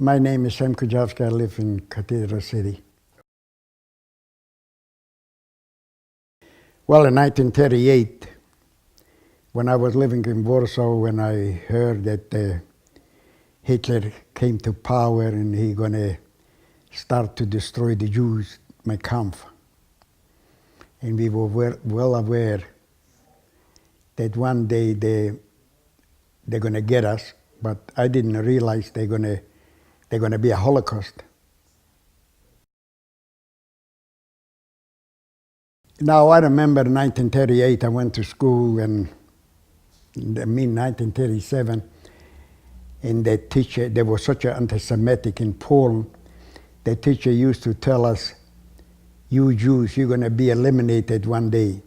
My name is Sam Kujawski. I live in Cathedral City. Well, in 1938, when I was living in Warsaw, when I heard that Hitler came to power and he gonna start to destroy the Jews, my Kampf. And we were well aware that one day they're gonna get us, but I didn't realize they're gonna be a Holocaust. Now, I remember in 1938, I went to school, and in the mid-1937, and the teacher, there was such an anti-Semitic in Poland, the teacher used to tell us, you Jews, you're going to be eliminated one day.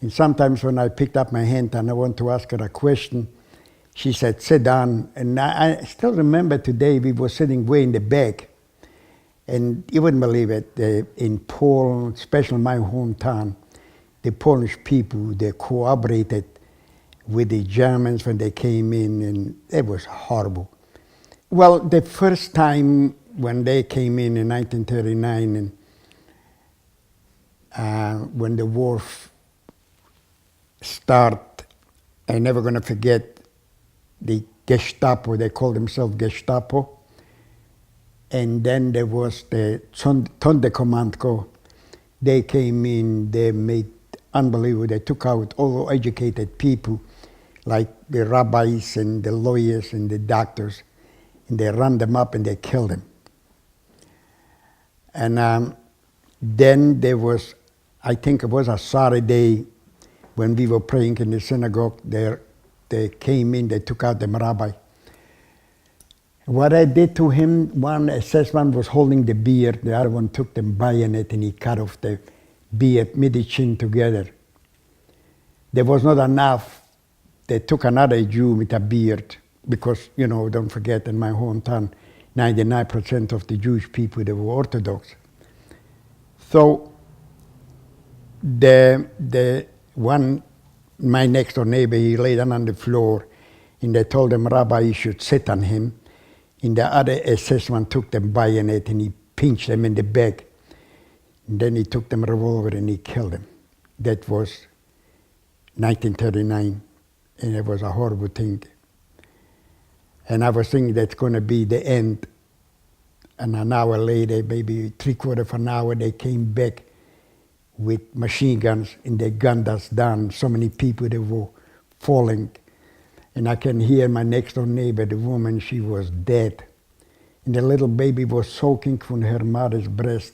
And sometimes when I picked up my hand and I want to ask her a question, she said, sit down. And I still remember today, we were sitting way in the back. And you wouldn't believe it, in Poland, especially my hometown, the Polish people, they cooperated with the Germans when they came in, and it was horrible. Well, the first time when they came in 1939, and when the war started, I'm never going to forget the Gestapo, they called themselves Gestapo. And then there was the Sonderkommando. They came in, they made unbelievable. They took out all educated people, like the rabbis and the lawyers and the doctors, and they ran them up and they killed them. And then there was, I think it was a Saturday, when we were praying in the synagogue, they came in, they took out the rabbi. What I did to him, one SS one was holding the beard, the other one took the bayonet and he cut off the beard, mid-chin together. There was not enough. They took another Jew with a beard because, you know, don't forget, in my hometown, 99% of the Jewish people, they were Orthodox. So the one, my next door neighbor, he lay down on the floor and they told him, Rabbi, you should sit on him. And the other SS one took the bayonet and he pinched them in the back. And then he took the revolver and he killed them. That was 1939, and it was a horrible thing. And I was thinking that's going to be the end. And an hour later, maybe 3/4 of an hour, they came back with machine guns and they gunned us down. So many people, they were falling. And I can hear my next door neighbor, the woman, she was dead. And the little baby was soaking from her mother's breast.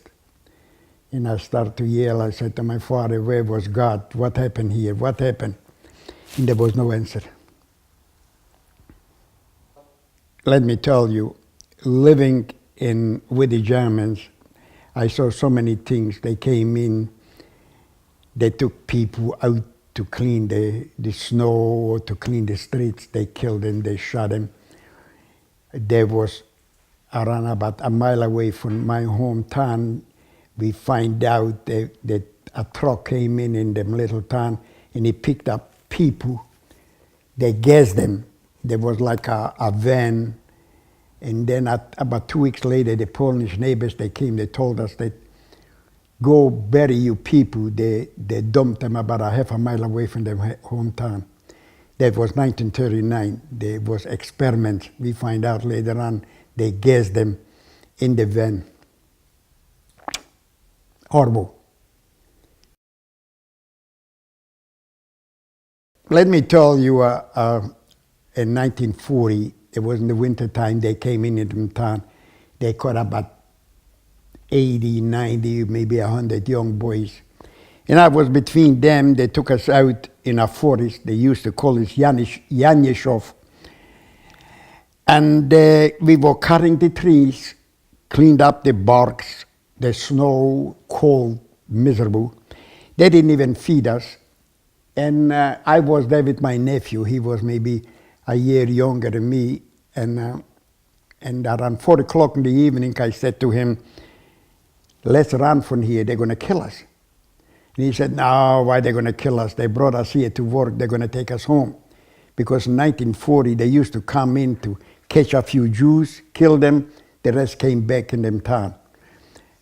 And I started to yell. I said to my father, where was God? What happened here? What happened? And there was no answer. Let me tell you, living with the Germans, I saw so many things. They came in, they took people out to clean the snow or to clean the streets. They killed them, they shot them. There was around about a mile away from my hometown, we find out that a truck came in the little town and he picked up people. They gassed them. There was like a van. And then about 2 weeks later, the Polish neighbors, they came, they told us that go bury you people. They dumped them about a half a mile away from their hometown. That was 1939. There was experiments. We find out later on, they gassed them in the van. Horrible. Let me tell you, in 1940, it was in the winter time, they came in town. They caught about 80, 90, maybe 100 young boys. And I was between them. They took us out in a forest. They used to call it Yanishov. And we were cutting the trees, cleaned up the barks, the snow, cold, miserable. They didn't even feed us. And I was there with my nephew. He was maybe a year younger than me. And around 4 o'clock in the evening, I said to him, let's run from here, they're going to kill us. And he said, no, why they're going to kill us? They brought us here to work, they're going to take us home. Because in 1940, they used to come in to catch a few Jews, kill them, the rest came back in them town.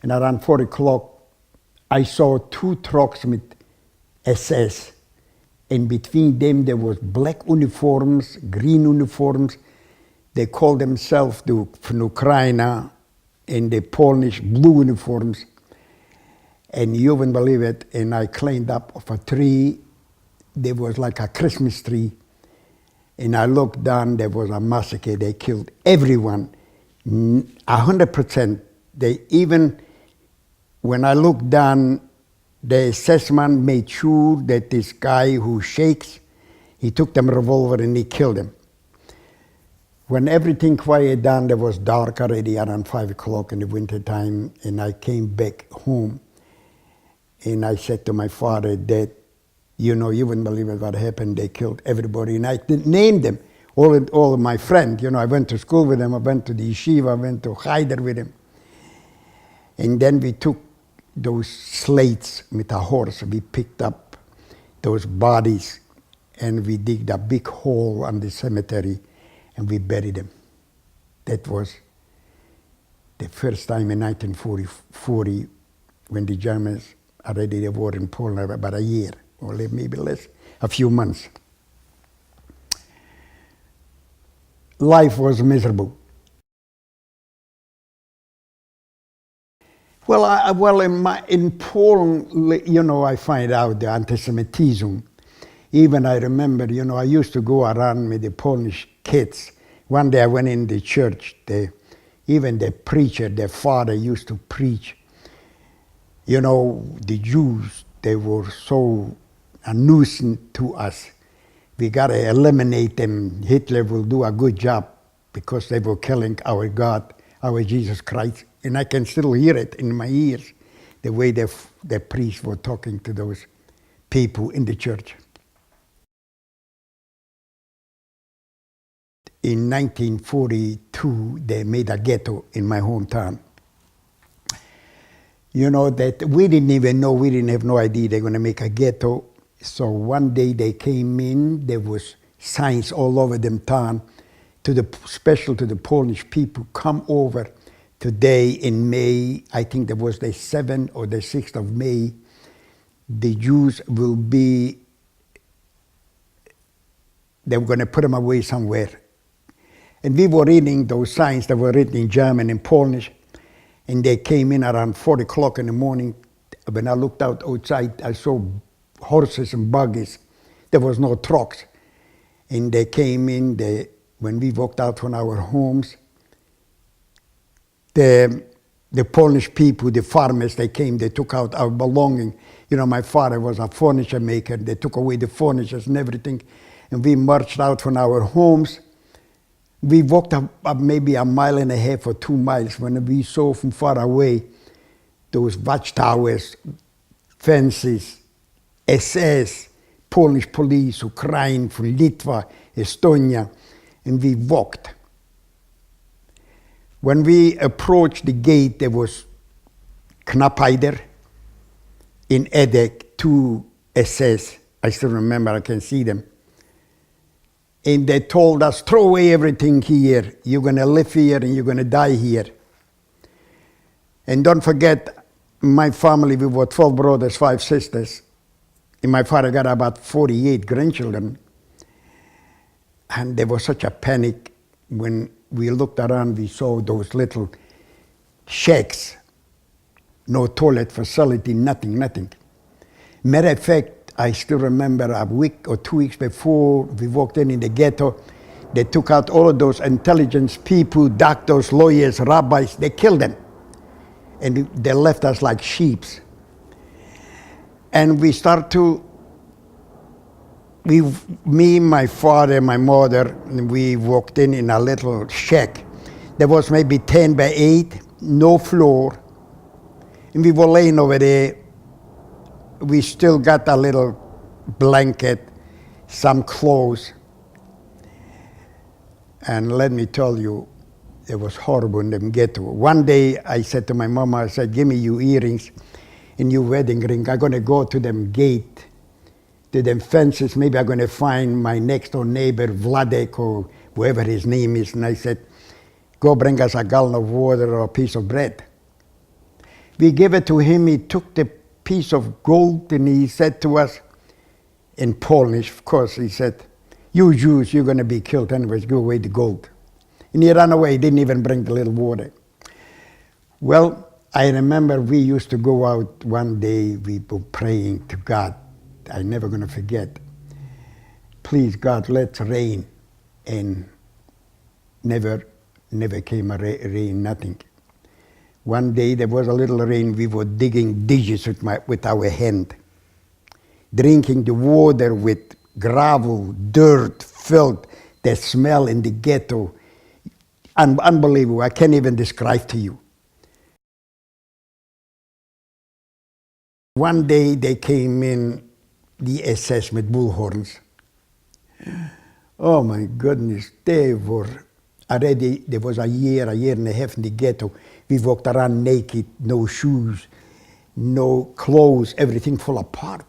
And around 4 o'clock, I saw 2 trucks with SS. And between them, there was black uniforms, green uniforms. They called themselves from Ukraine, and the Polish blue uniforms. And you wouldn't believe it, and I climbed up of a tree. There was like a Christmas tree. And I looked down, there was a massacre. They killed everyone, 100%. They even, when I looked down, the assessment made sure that this guy who shakes, he took them revolver and he killed him. When everything quieted down, it was dark already around 5 o'clock in the winter time, and I came back home. And I said to my father that, you know, you wouldn't believe it what happened. They killed everybody. And I didn't name them, all of my friends. You know, I went to school with them. I went to the yeshiva. I went to Haider with them. And then we took those slates with a horse. We picked up those bodies, and we digged a big hole on the cemetery, and we buried them. That was the first time in 1940 when the Germans already they were in Poland about a year, or maybe less, a few months. Life was miserable. Well, in Poland, you know, I find out the anti-Semitism. Even I remember, you know, I used to go around with the Polish kids. One day I went in the church. Even the preacher, their father used to preach. You know, the Jews, they were so a nuisance to us. We got to eliminate them. Hitler will do a good job because they were killing our God, our Jesus Christ. And I can still hear it in my ears, the way the priests were talking to those people in the church. In 1942, they made a ghetto in my hometown. You know, that we didn't even know, we didn't have no idea they're going to make a ghetto. So one day they came in, there was signs all over them town, special to the Polish people, come over today in May, I think that was the 7th or the 6th of May, the Jews will be, they were going to put them away somewhere. And we were reading those signs that were written in German and Polish, and they came in around 4 o'clock in the morning. When I looked out outside, I saw horses and buggies. There was no trucks. And they came in, when we walked out from our homes, the Polish people, the farmers, they came, they took out our belongings. You know, my father was a furniture maker. They took away the furniture and everything. And we marched out from our homes. We walked up maybe a mile and a half or 2 miles when we saw from far away those watchtowers, fences, SS, Polish police, Ukraine, from Litva, Estonia, and we walked. When we approached the gate, there was Knappheider in Edek, 2 SS. I still remember, I can see them. And they told us, throw away everything here. You're going to live here and you're going to die here. And don't forget, my family, we were 12 brothers, 5 sisters. And my father got about 48 grandchildren. And there was such a panic when we looked around, we saw those little shacks, no toilet facility, nothing. Matter of fact, I still remember a week or 2 weeks before we walked in the ghetto, they took out all of those intelligence people, doctors, lawyers, rabbis, they killed them. And they left us like sheep. And we start to, me, my father, my mother, we walked in a little shack. There was maybe 10 by 8, no floor. And we were laying over there. We still got a little blanket, some clothes. And let me tell you, it was horrible in them ghetto. One day I said to my mama, I said, give me your earrings and your wedding ring. I'm going to go to them gate, to them fences. Maybe I'm going to find my next door neighbor, Vladek or whoever his name is, and I said, go bring us a gallon of water or a piece of bread. We gave it to him. He took the piece of gold and he said to us in Polish, of course, he said, you Jews, you're going to be killed anyways, give away the gold. And he ran away, he didn't even bring the little water. Well, I remember we used to go out one day, we were praying to God. I'm never going to forget. Please, God, let's rain. And never came a rain, nothing. One day there was a little rain, we were digging ditches with our hand, drinking the water with gravel, dirt, filth, the smell in the ghetto. Unbelievable, I can't even describe to you. One day they came in, the SS with bullhorns. Oh my goodness, they were already, there was a year and a half in the ghetto. We walked around naked, no shoes, no clothes, everything fall apart.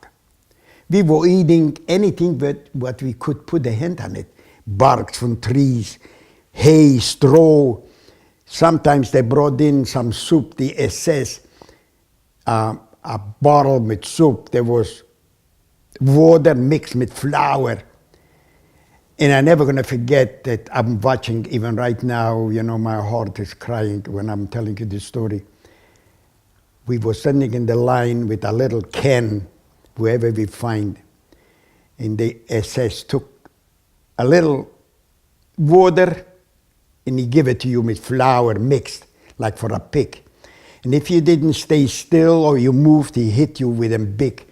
We were eating anything but what we could put a hand on it. Barks from trees, hay, straw. Sometimes they brought in some soup, the SS, a bottle with soup. There was water mixed with flour. And I'm never going to forget that I'm watching, even right now, you know, my heart is crying when I'm telling you this story. We were standing in the line with a little can, wherever we find. And the SS took a little water and he gave it to you with flour mixed, like for a pig. And if you didn't stay still or you moved, he hit you with a big,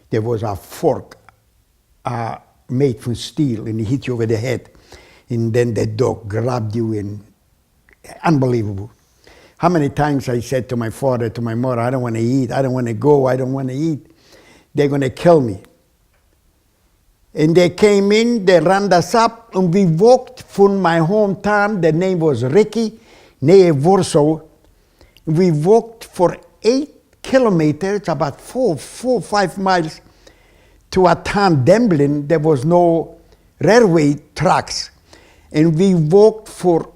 there was a fork made from steel, and he hit you over the head. And then the dog grabbed you, and unbelievable. How many times I said to my father, to my mother, I don't want to eat, I don't want to go, I don't want to eat. They're going to kill me. And they came in, they rounded us up, and we walked from my hometown, the name was Ricky, near Warsaw. We walked for 8 kilometers, about 5 miles, to a town, Demblin. There was no railway tracks. And we walked for,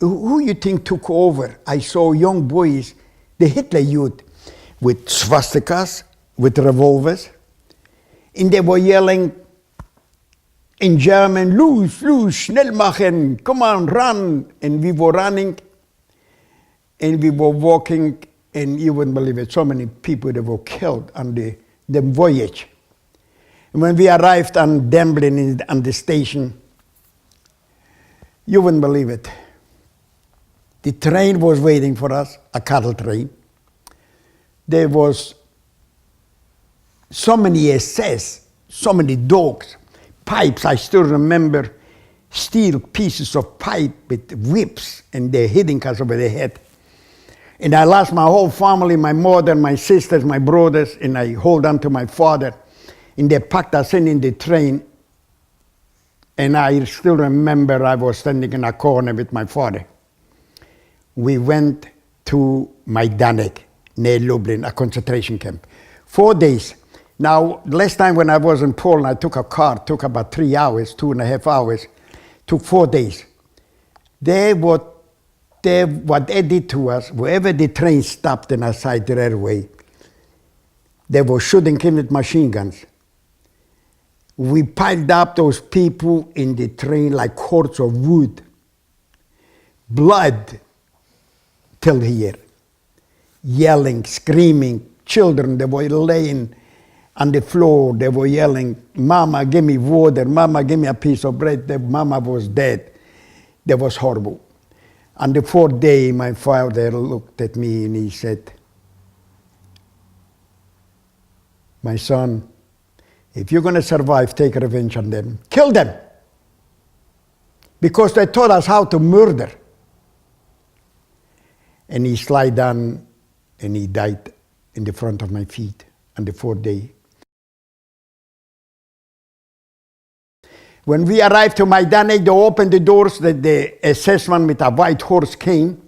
who you think took over? I saw young boys, the Hitler Youth, with swastikas, with revolvers. And they were yelling in German, los, schnell machen, come on, run. And we were running, and we were walking, and you wouldn't believe it, so many people that were killed on the voyage. And when we arrived on Demblin, on the station, you wouldn't believe it. The train was waiting for us, a cattle train. There was so many SS, so many dogs, pipes. I still remember steel pieces of pipe with whips, and they're hitting us over the head. And I lost my whole family, my mother, my sisters, my brothers, and I hold on to my father. And they packed us in the train. And I still remember I was standing in a corner with my father. We went to Majdanek, near Lublin, a concentration camp. 4 days. Now, last time when I was in Poland, I took a car, took about 3 hours, 2.5 hours, took 4 days. What they did to us, wherever the train stopped in a side railway, they were shooting in with machine guns. We piled up those people in the train like cords of wood. Blood till here. Yelling, screaming. Children, they were laying on the floor, they were yelling, Mama, give me water, Mama, give me a piece of bread. The Mama was dead. That was horrible. On the 4th day, my father looked at me and he said, my son, if you're going to survive, take revenge on them. Kill them. Because they taught us how to murder. And he slid down and he died in the front of my feet on the 4th day. When we arrived to Majdanek, they opened the doors, the SS man with a white horse came.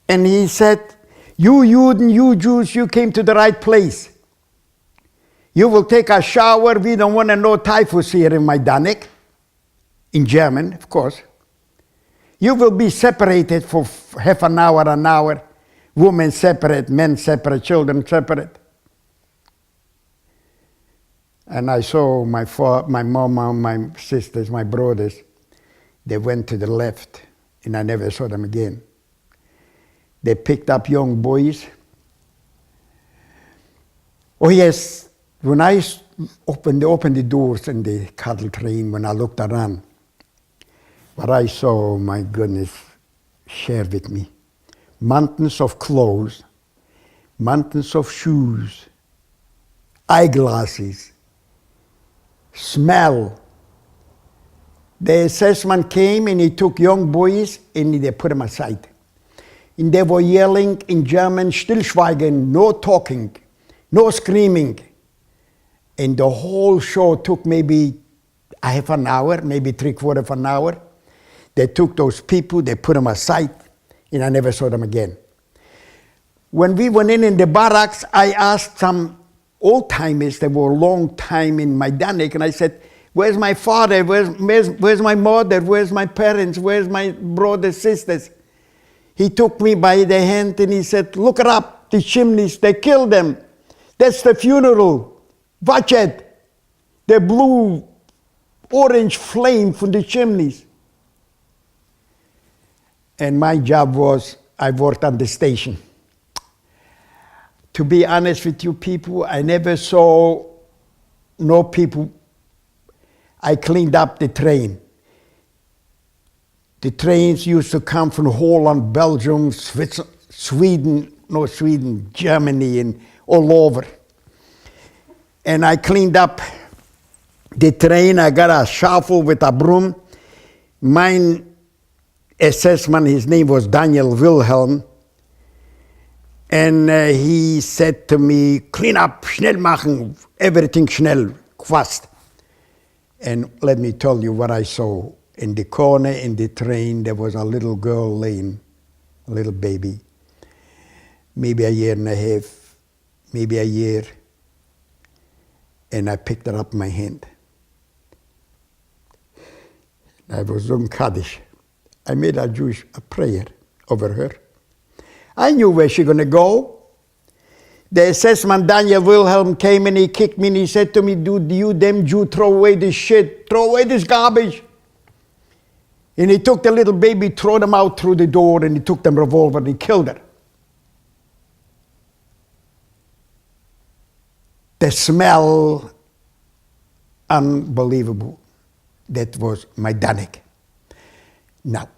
And he said, you Juden, you Jews, you came to the right place. You will take a shower. We don't want to know typhus here in Majdanek. in German, of course. You will be separated for half an hour, women separate, men separate, children separate. And I saw my mom, my sisters, my brothers, they went to the left, and I never saw them again. They picked up young boys. Oh yes, when I opened the doors in the cattle train, when I looked around, what I saw, my goodness, share with me. Mountains of clothes, mountains of shoes, eyeglasses, smell. The assessment came and he took young boys and they put them aside. And they were yelling in German, stillschweigen, no talking, no screaming. And the whole show took maybe half an hour, maybe 3/4 of an hour. They took those people, they put them aside, and I never saw them again. When we went in the barracks, I asked some old-timers that were a long time in Majdanek, and I said, where's my father, where's my mother, where's my parents, where's my brothers, sisters? He took me by the hand and he said, look it up, the chimneys, they killed them. That's the funeral. Watch it. The blue, orange flame from the chimneys. And my job was, I worked on the station. To be honest with you people, I never saw no people. I cleaned up the train. The trains used to come from Holland, Belgium, Sweden, Germany, and all over. And I cleaned up the train. I got a shovel with a broom. Mine assessment, his name was Daniel Wilhelm. And he said to me, clean up, schnell machen, everything schnell, fast. And let me tell you what I saw. In the corner in the train, there was a little girl laying, a little baby, maybe a year and a half, maybe a year. And I picked her up in my hand. I was doing Kaddish. I made a prayer over her. I knew where she gonna go. The assessment, Daniel Wilhelm, came and he kicked me and he said to me, dude, you damn Jew, throw away this shit, throw away this garbage. And he took the little baby, threw them out through the door, and he took the revolver and he killed her. The smell, unbelievable. That was Majdanek. Now,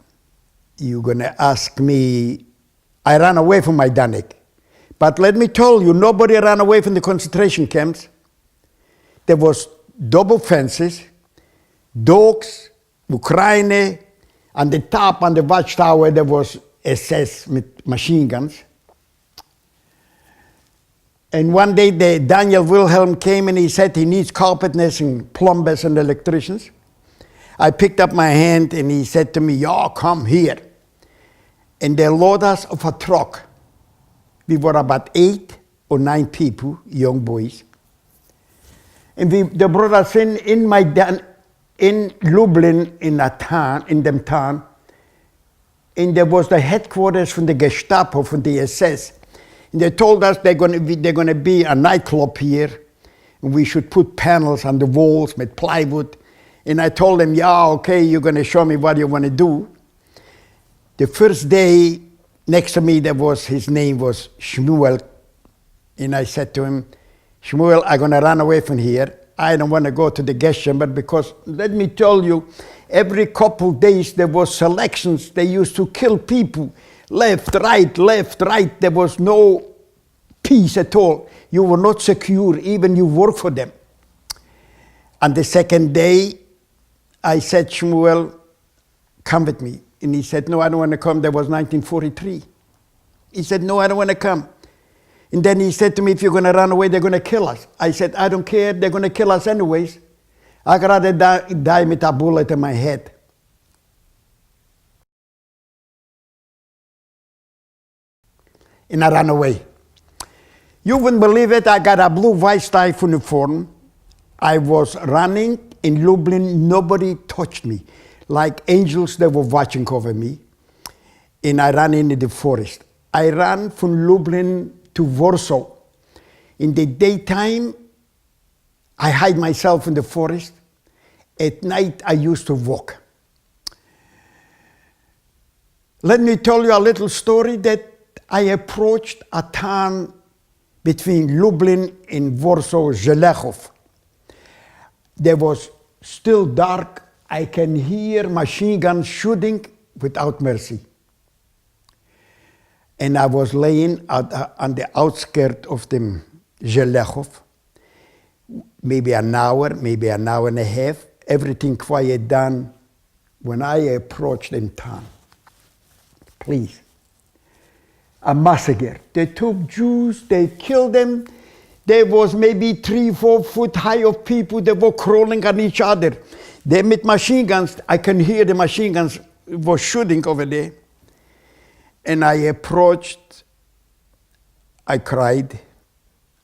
you're gonna ask me, I ran away from Majdanek. But let me tell you, nobody ran away from the concentration camps. There was double fences, dogs, Ukraine, on the top, on the watchtower, there was SS with machine guns. And one day, Daniel Wilhelm came and he said he needs carpenters and plumbers and electricians. I picked up my hand and he said to me, "Yeah, come here." And they loaded us of a truck. We were about 8 or 9 people, young boys. And they brought us in Lublin, in them town. And there was the headquarters from the Gestapo, from the SS. And they told us they're going to be a nightclub here. And we should put panels on the walls with plywood. And I told them, yeah, okay, you're going to show me what you want to do. The first day, next to me, his name was Shmuel. And I said to him, Shmuel, I'm going to run away from here. I don't want to go to the gas chamber because, let me tell you, every couple days there was selections. They used to kill people. Left, right. There was no peace at all. You were not secure, even you work for them. On the second day, I said, Shmuel, come with me. And he said, no, I don't want to come. That was 1943. He said, no, I don't want to come. And then he said to me, if you're going to run away, they're going to kill us. I said, I don't care. They're going to kill us anyways. I'd rather die with a bullet in my head. And I ran away. You wouldn't believe it. I got a blue white stripe uniform. I was running in Lublin, nobody touched me. Like angels, they were watching over me. And I ran into the forest. I ran from Lublin to Warsaw. In the daytime, I hide myself in the forest. At night, I used to walk. Let me tell you a little story that I approached a town between Lublin and Warsaw, Żelechów. There was still dark. I can hear machine guns shooting without mercy. And I was laying on the outskirts of the Żelechów, maybe an hour and a half, everything quiet down. When I approached in town, please, a massacre. They took Jews, they killed them. There was maybe 3-4 foot high of people that were crawling on each other. They with machine guns. I can hear the machine guns were shooting over there. And I approached, I cried.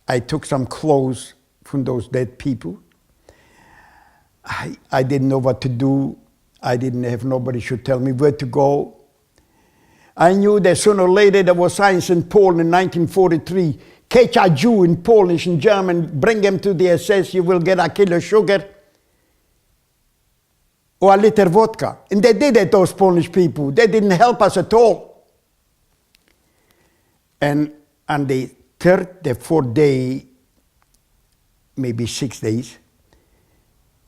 I took some clothes from those dead people. I didn't know what to do. I didn't have nobody should tell me where to go. I knew that sooner or later there was signs in Poland in 1943. Catch a Jew in Polish and German, bring him to the SS, you will get a kilo sugar or a liter vodka. And they did it, those Polish people. They didn't help us at all. And on the fourth day, maybe 6 days,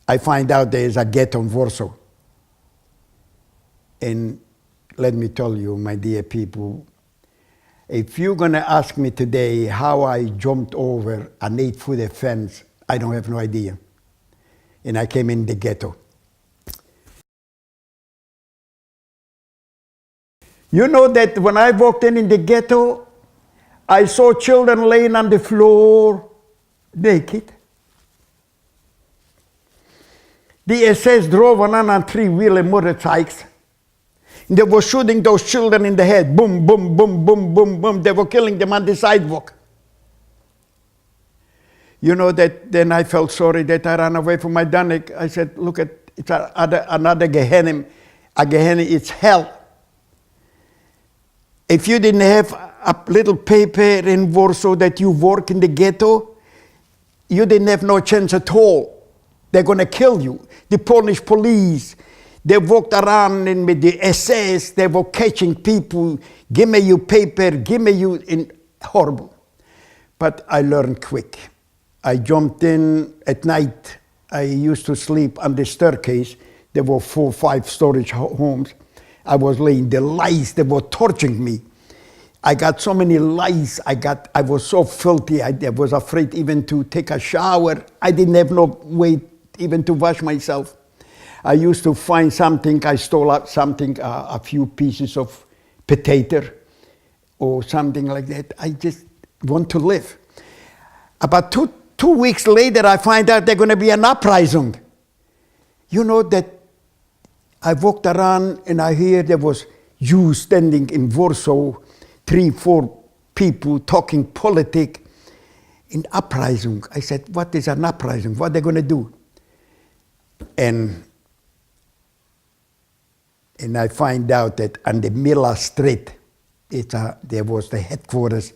I find out there is a ghetto in Warsaw. And let me tell you, my dear people, if you're going to ask me today how I jumped over an 8-foot fence, I don't have no idea. And I came in the ghetto. You know that when I walked in the ghetto, I saw children laying on the floor naked. The SS drove on 3-wheeler motorcycles. They were shooting those children in the head. Boom, boom, boom, boom, boom, boom. They were killing them on the sidewalk. You know that then I felt sorry that I ran away from my Danik. I said, look at it's another Gehenna. A Gehenna, it's hell. If you didn't have a little paper in Warsaw that you work in the ghetto, you didn't have no chance at all. They're going to kill you. The Polish police, they walked around and with the SS, they were catching people, give me your paper, give me you, in horrible. But I learned quick. I jumped in at night. I used to sleep on the staircase. There were 4 or 5 storage homes. I was laying the lice, they were torturing me. I got so many lice, I was so filthy, I was afraid even to take a shower. I didn't have no way even to wash myself. I used to find something, I stole out something, a few pieces of potato or something like that. I just want to live. About two weeks later, I find out there's going to be an uprising. You know that I walked around and I hear there was Jews standing in Warsaw, 3-4 people talking politics in uprising. I said, what is an uprising? What are they going to do? And I find out that on the Miller Street, there was the headquarters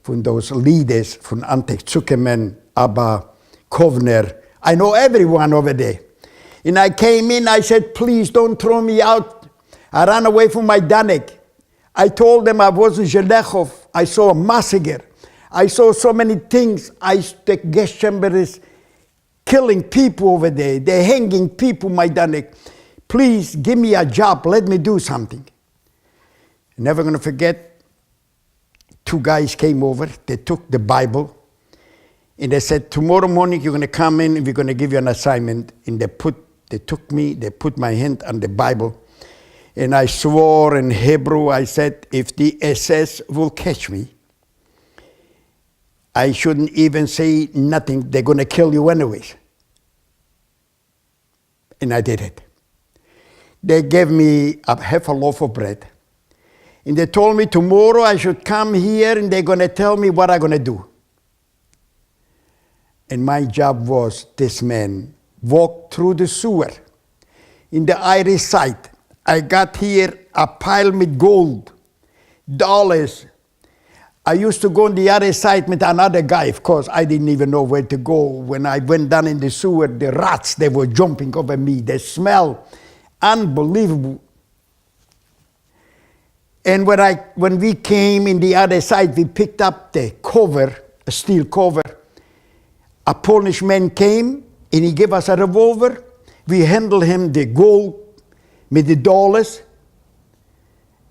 from those leaders from Zuckerman, Abba, Kovner. I know everyone over there. And I came in, I said, please don't throw me out. I ran away from my Danik. I told them I was in Żelechów. I saw a massacre. I saw so many things. The gas chamber is killing people over there. They're hanging people, my Danik. Please give me a job. Let me do something. Never going to forget, 2 guys came over. They took the Bible. And they said, tomorrow morning you're going to come in and we're going to give you an assignment. And they took me, they put my hand on the Bible. And I swore in Hebrew, I said, if the SS will catch me, I shouldn't even say nothing. They're going to kill you anyways. And I did it. They gave me half a loaf of bread. And they told me tomorrow I should come here and they're going to tell me what I'm going to do. And my job was, this man walked through the sewer in the Irish side. I got here a pile with gold, dollars. I used to go on the other side with another guy. Of course, I didn't even know where to go. When I went down in the sewer, the rats, they were jumping over me. The smell, unbelievable. And when we came in the other side, we picked up the cover, a steel cover. A Polish man came and he gave us a revolver. We handled him the gold with the dollars,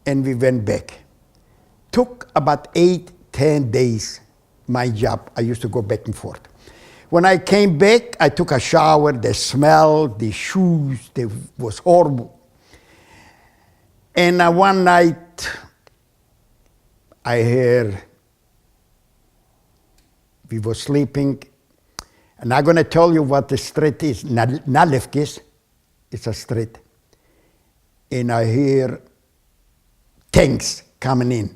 and we went back. Took about 8-10 days, my job. I used to go back and forth. When I came back, I took a shower. The smell, the shoes, they was horrible. And one night, I heard we were sleeping. And I'm going to tell you what the street is. Nalevkis, it's a street. And I hear tanks coming in.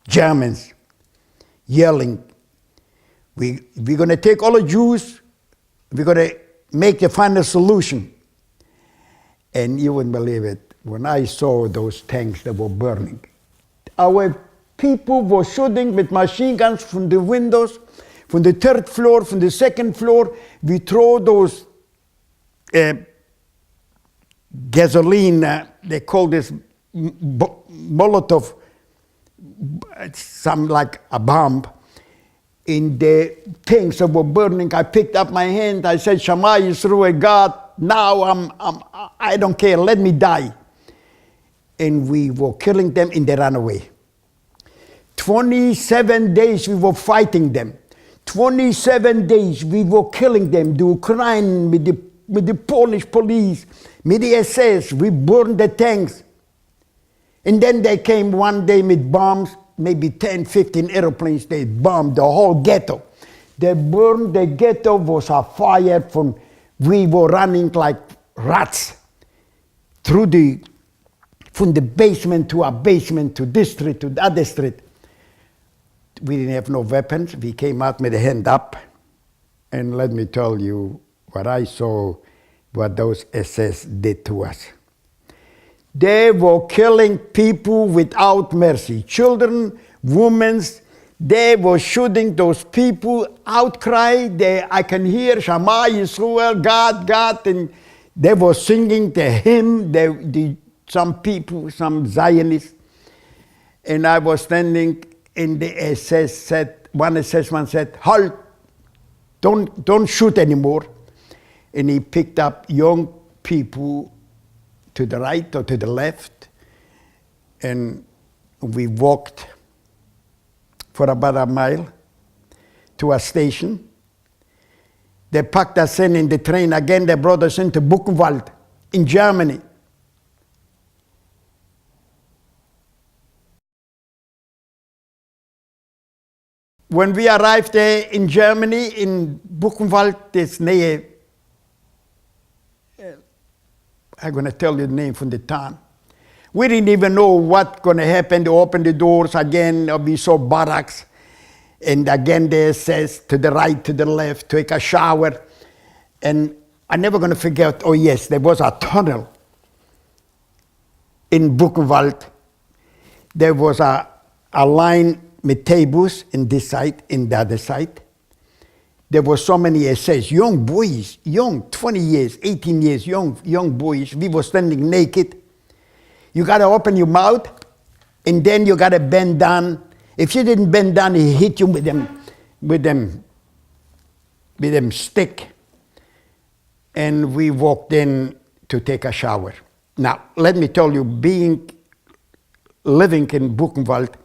Germans yelling, we're going to take all the Jews, we're going to make the final solution. And you wouldn't believe it, when I saw those tanks that were burning, our people were shooting with machine guns from the windows, from the third floor, from the second floor. We throw those gasoline, they call this Molotov, some like a bomb, in the things that were burning. I picked up my hand, I said, Shema Yisrael, God, now I don't care, let me die. And we were killing them and they ran away. 27 days we were fighting them. 27 days we were killing them. The Ukraine with the Polish police, with the SS, we burned the tanks. And then they came one day with bombs, maybe 10, 15 airplanes, they bombed the whole ghetto. They burned the ghetto, was a fire from, we were running like rats from the basement to a basement, to this street, to the other street. We didn't have no weapons. We came out with a hand up. And let me tell you what I saw, what those SS did to us. They were killing people without mercy. Children, women, they were shooting those people, outcry. I can hear Shema Yisrael, God, God, and they were singing the hymn, some people, some Zionists. And I was standing, and the SS said, one SS said, halt, don't shoot anymore. And he picked up young people to the right or to the left, and we walked for about a mile to a station. They packed us in the train again. They brought us into Buchenwald in Germany. When we arrived there in Germany, in Buchenwald, this near, I'm going to tell you the name from the town. We didn't even know what's going to happen. They opened the doors again. We saw barracks. And again, they says to the right, to the left, take a shower. And I'm never going to forget, oh yes, there was a tunnel in Buchenwald. There was a line with tables in this side, in the other side. There were so many essays, young boys, young, 20 years, 18 years, young boys. We were standing naked. You got to open your mouth, and then you got to bend down. If you didn't bend down, he hit you with them stick. And we walked in to take a shower. Now, let me tell you, living in Buchenwald,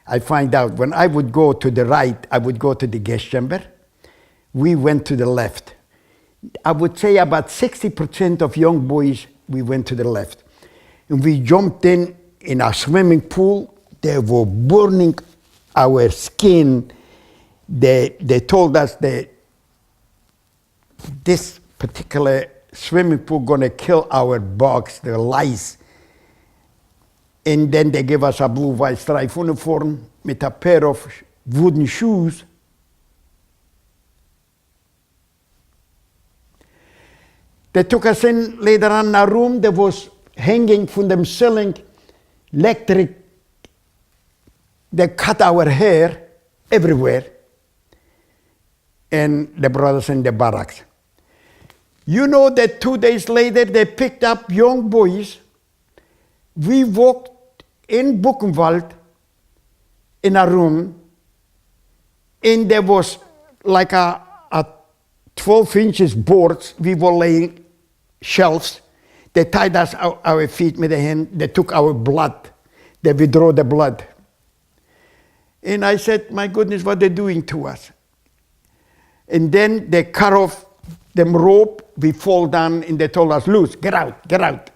I find out when I would go to the right, I would go to the gas chamber. We went to the left. I would say about 60% of young boys, we went to the left. And we jumped in a swimming pool. They were burning our skin. They told us that this particular swimming pool gonna kill our bugs, the lice. And then they gave us a blue-white stripe uniform with a pair of wooden shoes. They took us in later on a room that was hanging from the ceiling, electric. They cut our hair everywhere. And the brothers in the barracks. You know that 2 days later, they picked up young boys. We walked in Buchenwald in a room, and there was like a 12 inches boards. We were laying shelves. They tied us our feet with a hand. They took our blood. They withdrew the blood. And I said, my goodness, what they're doing to us. And then they cut off them rope. We fall down, and they told us, loose, get out, get out.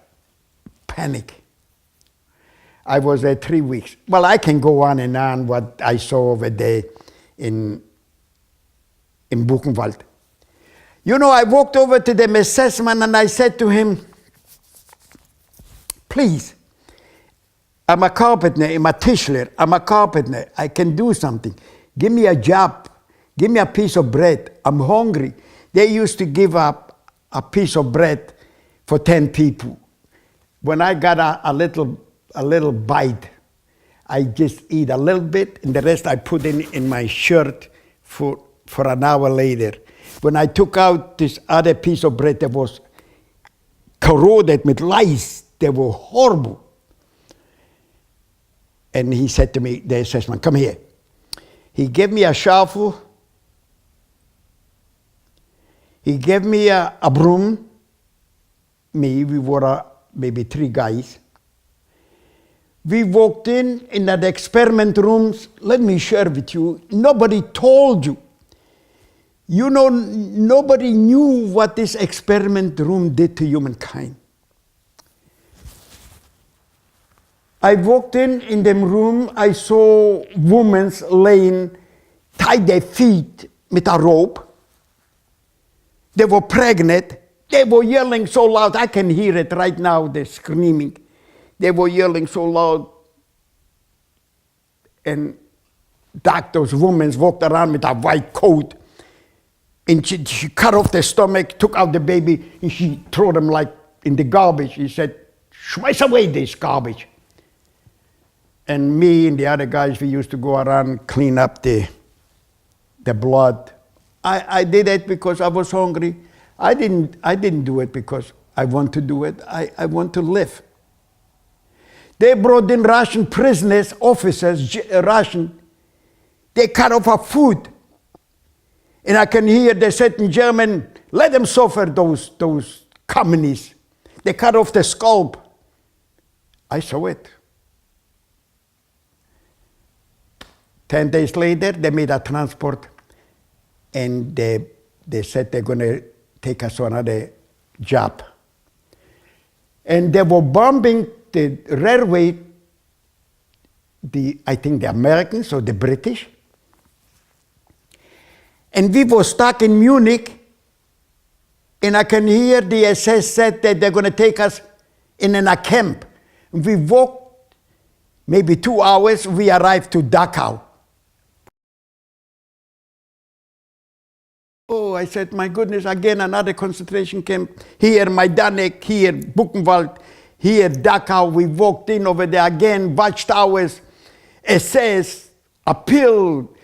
Panic. I was there 3 weeks. Well, I can go on and on what I saw over there in Buchenwald. You know, I walked over to the SS man and I said to him, please, I'm a carpenter, I'm a Tischler, I'm a carpenter, I can do something. Give me a job, give me a piece of bread, I'm hungry. They used to give up a piece of bread for 10 people. When I got a little bite, I just eat a little bit, and the rest I put in my shirt for an hour later. When I took out this other piece of bread that was corroded with lice, they were horrible. And he said to me, the assessment, come here. He gave me a shovel. He gave me a broom. We were maybe 3 guys. We walked in that experiment rooms. Let me share with you, nobody told you. You know, nobody knew what this experiment room did to humankind. I walked in the room, I saw women laying, tied their feet with a rope. They were pregnant. They were yelling so loud, I can hear it right now, they're screaming. They were yelling so loud. And doctors, women walked around with a white coat. And she cut off their stomach, took out the baby, and she threw them like in the garbage. She said, schmeiß away this garbage. And me and the other guys, we used to go around, clean up the blood. I did it because I was hungry. I didn't do it because I want to do it. I want to live. They brought in Russian prisoners, officers, Russian. They cut off our food. And I can hear they said in German, let them suffer, those communists. They cut off the scalp. I saw it. 10 days later, they made a transport, and they said they're going to take us to another job. And they were bombing the railway, I think the Americans or the British. And we were stuck in Munich, and I can hear the SS said that they're going to take us in a camp. We walked maybe 2 hours, we arrived to Dachau. Oh, I said, my goodness, again, another concentration camp. Here, Majdanek, here, Buchenwald, here, Dachau. We walked in over there again, watchtowers, SS, a pill,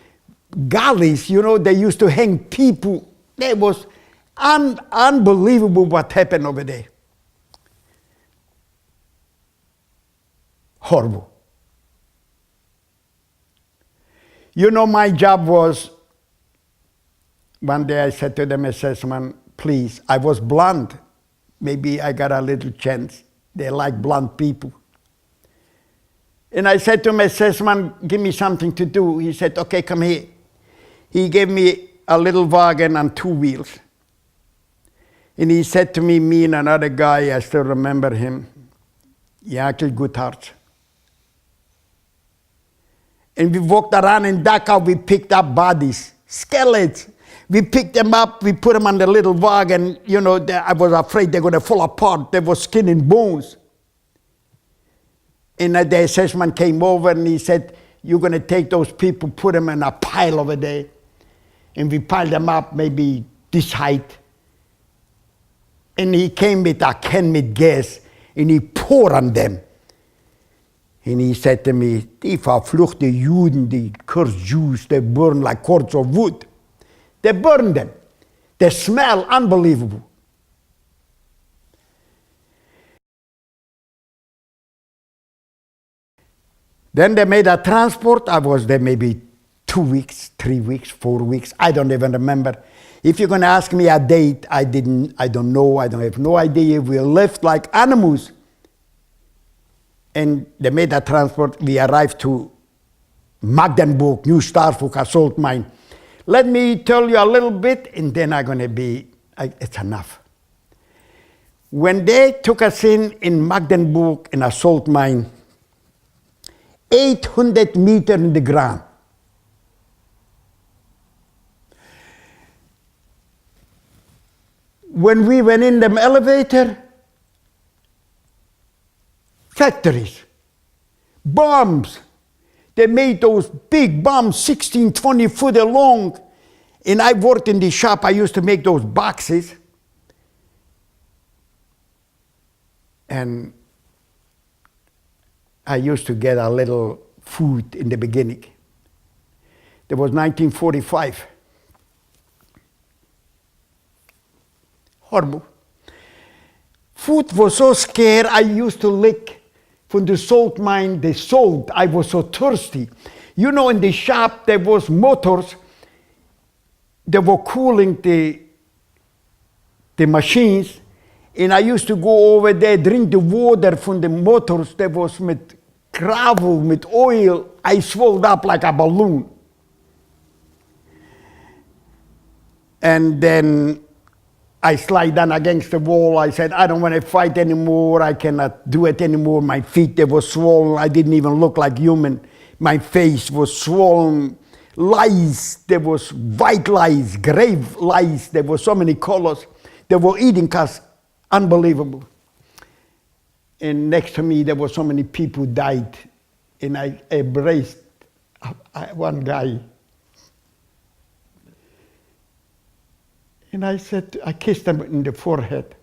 galleys, you know, they used to hang people. It was unbelievable what happened over there. Horrible. You know, my job was, one day I said to them, assessment, please, I was blonde. Maybe I got a little chance. They like blonde people. And I said to him, assessment, give me something to do. He said, okay, come here. He gave me a little wagon on 2 wheels. And he said to me and another guy, I still remember him, Jakel Guthart. And we walked around in Dachau, we picked up bodies, skeletons. We picked them up, we put them on the little wagon. You know, I was afraid they're going to fall apart. They were skin and bones. And the assessment came over and he said, you're going to take those people, put them in a pile over there. And we piled them up, maybe this height. And he came with a can with gas, and he poured on them. And he said to me, die verfluchte Juden, die cursed Jews, they burn like cords of wood. They burn them. They smell unbelievable. Then they made a transport. I was there maybe 2 weeks, 3 weeks, 4 weeks. I don't even remember. If you're going to ask me a date, I don't know. I don't have no idea. We lived like animals. And they made a transport. We arrived to Magdeburg, New Starfuk, a salt mine. Let me tell you a little bit, and then I'm going to be, it's enough. When they took us in Magdeburg, in a salt mine, 800 meters in the ground. When we went in the elevator, factories, bombs. They made those big bombs, 16, 20 foot long. And I worked in the shop. I used to make those boxes. And I used to get a little food in the beginning. It was 1945. Horrible. Food was so scarce, I used to lick from the salt mine, the salt. I was so thirsty. You know, in the shop, there was motors. They were cooling the machines. And I used to go over there, drink the water from the motors. There was with gravel, with oil. I swelled up like a balloon. And then I slid down against the wall. I said, I don't want to fight anymore. I cannot do it anymore. My feet, they were swollen. I didn't even look like human. My face was swollen. Lice, there was white lice, gray lice. There were so many colors. They were eating us. Unbelievable. And next to me, there were so many people died. And I embraced one guy. And I said, I kissed him in the forehead.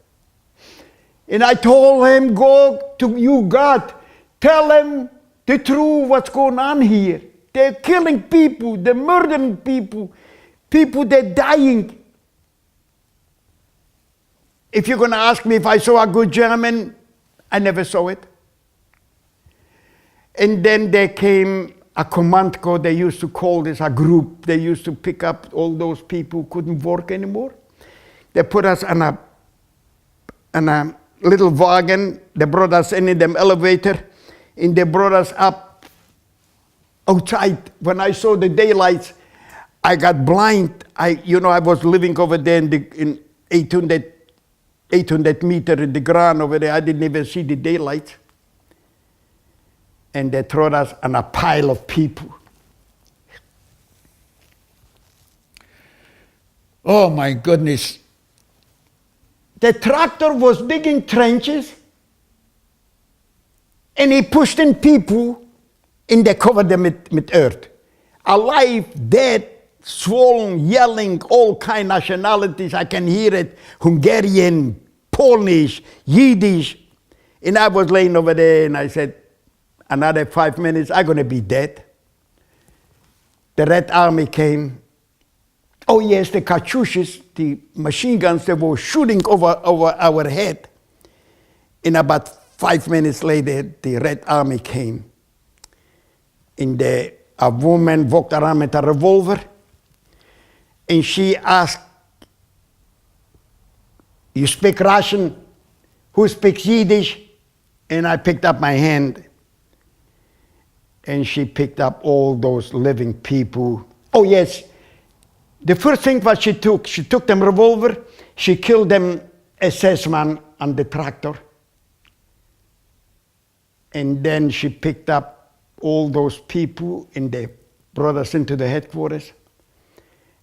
And I told him, go to you, God. Tell him the truth, what's going on here. They're killing people. They're murdering people. People, they're dying. If you're going to ask me if I saw a good German, I never saw it. And then there came a command code. They used to call this a group. They used to pick up all those people who couldn't work anymore. They put us on a little wagon. They brought us in the elevator, and they brought us up outside. When I saw the daylights, I got blind. I was living over there in 800 meters in the ground over there. I didn't even see the daylight. And they threw us on a pile of people. Oh my goodness. The tractor was digging trenches, and he pushed in people, and they covered them with earth. Alive, dead, swollen, yelling, all kind of nationalities. I can hear it, Hungarian, Polish, Yiddish. And I was laying over there, and I said, another 5 minutes, I'm going to be dead. The Red Army came. Oh yes, the Katyushas, the machine guns, they were shooting over our head. And about 5 minutes later, the Red Army came. And a woman walked around with a revolver. And she asked, you speak Russian? Who speaks Yiddish? And I picked up my hand. And she picked up all those living people. Oh yes, the first thing what she took them revolver, she killed them SS man on the tractor. And then she picked up all those people and they brought us into the headquarters.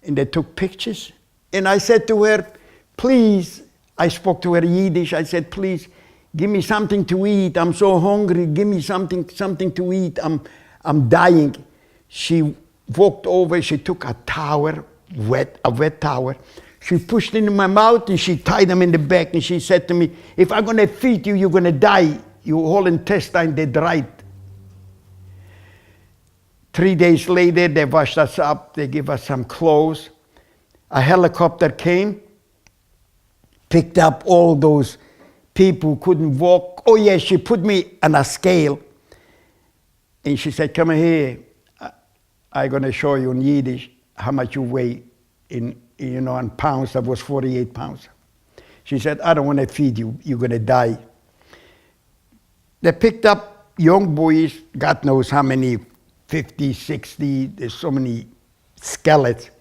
And they took pictures. And I said to her, please, I spoke to her Yiddish. I said, please, give me something to eat. I'm so hungry. Give me something to eat. I'm dying. She walked over. She took a towel, a wet towel, She pushed in my mouth and she tied them in the back and she said to me, if I'm gonna feed you, you're gonna die. Your whole intestine, they dried. 3 days later, they washed us up, they gave us some clothes. A helicopter came, picked up all those people who couldn't walk. Oh yes, she put me on a scale. And she said, come here, I'm gonna show you in Yiddish how much you weigh in pounds. That was 48 pounds. She said, I don't wanna feed you, you're gonna die. They picked up young boys, God knows how many, 50, 60, there's so many skeletons.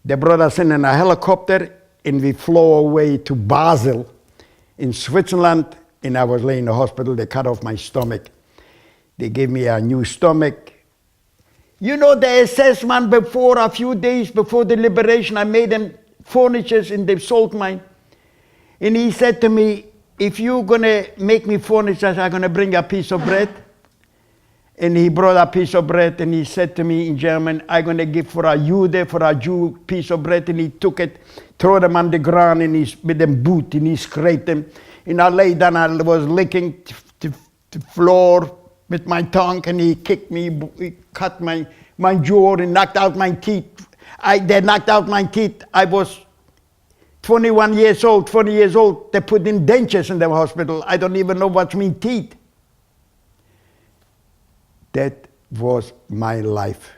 They brought us in a helicopter and we flew away to Basel in Switzerland, and I was laying in the hospital. They cut off my stomach. They gave me a new stomach. You know, the SS man, before, a few days before the liberation, I made them furniture in the salt mine. And he said to me, if you're gonna make me furniture, I'm gonna bring a piece of bread. And he brought a piece of bread and he said to me in German, I'm gonna give for a Jude, for a Jew, piece of bread. And he took it, threw them on the ground and with them boot and he scraped them. And I lay down, I was licking the floor with my tongue and he kicked me, he cut my jaw and knocked out my teeth. They knocked out my teeth. I was 21 years old, 20 years old. They put in dentures in the hospital. I don't even know what mean teeth. That was my life.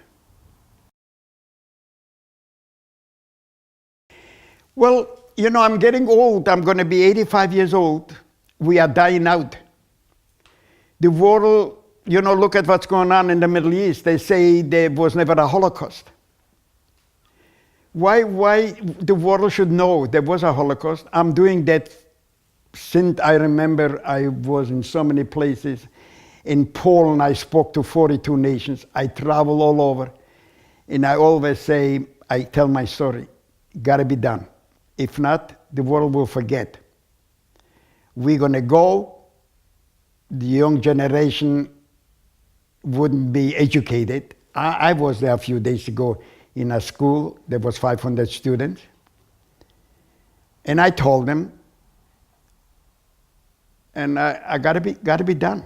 Well, you know, I'm getting old. I'm going to be 85 years old. We are dying out. The world, you know, look at what's going on in the Middle East. They say there was never a Holocaust. Why the world should know there was a Holocaust? I'm doing that since I remember I was in so many places. In Poland, I spoke to 42 nations. I travel all over. And I always say, I tell my story, gotta be done. If not, the world will forget. We're gonna go, the young generation wouldn't be educated. I was there a few days ago in a school, there was 500 students. And I told them, and I gotta be done.